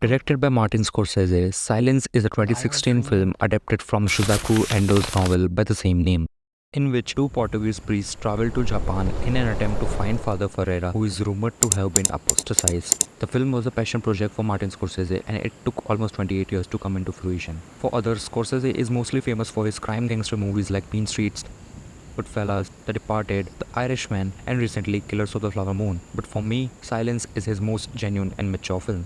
Directed by Martin Scorsese, Silence is a 2016 film adapted from Shûsaku Endô's novel by the same name, in which two Portuguese priests travel to Japan in an attempt to find Father Ferreira, who is rumored to have been apostatized. The film was a passion project for Martin Scorsese, and it took almost 28 years to come into fruition. For others, Scorsese is mostly famous for his crime gangster movies like Mean Streets, Goodfellas, The Departed, The Irishman, and recently Killers of the Flower Moon. But for me, Silence is his most genuine and mature film.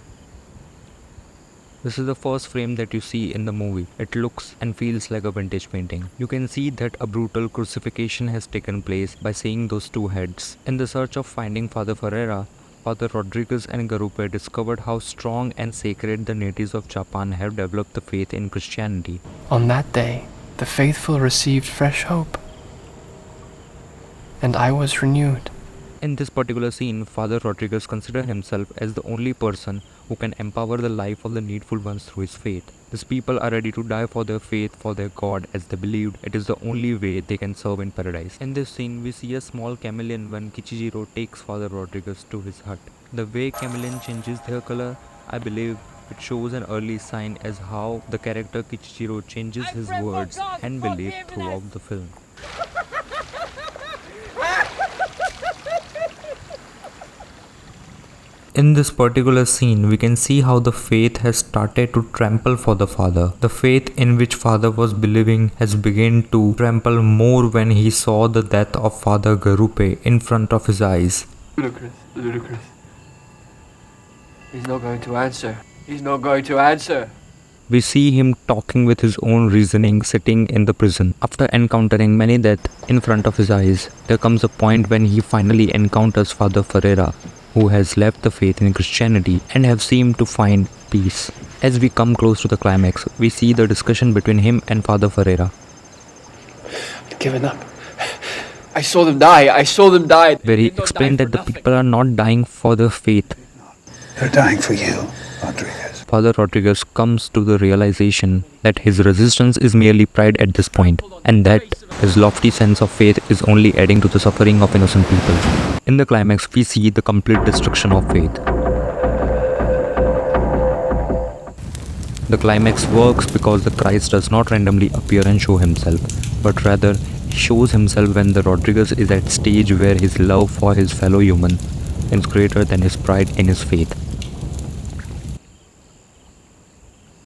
This is the first frame that you see in the movie. It looks and feels like a vintage painting. You can see that a brutal crucifixion has taken place by seeing those two heads. In the search of finding Father Ferreira, Father Rodriguez and Garupe discovered how strong and sacred the natives of Japan have developed the faith in Christianity. On that day, the faithful received fresh hope, and I was renewed. In this particular scene, Father Rodriguez considers himself as the only person who can empower the life of the needful ones through his faith. These people are ready to die for their faith, for their God, as they believed it is the only way they can serve in paradise. In this scene, we see a small chameleon when Kichijiro takes Father Rodriguez to his hut. The way chameleon changes their color, I believe it shows an early sign as how the character Kichijiro changes his words and belief throughout the film. In this particular scene, we can see how the faith has started to trample for the father. The faith in which father was believing has begun to trample more when he saw the death of Father Garupe in front of his eyes. Ludicrous. He's not going to answer. He's not going to answer. We see him talking with his own reasoning sitting in the prison. After encountering many death in front of his eyes, there comes a point when he finally encounters Father Ferreira, who has left the faith in Christianity and have seemed to find peace. As we come close to the climax, we see the discussion between him and Father Ferreira. I'd given up. I saw them die. Where he explained that the people are not dying for their faith. They're dying for you, Rodriguez. Father Rodriguez comes to the realization that his resistance is merely pride at this point, and that his lofty sense of faith is only adding to the suffering of innocent people. In the climax, we see the complete destruction of faith. The climax works because the Christ does not randomly appear and show himself, but rather he shows himself when the Rodriguez is at stage where his love for his fellow human is greater than his pride in his faith.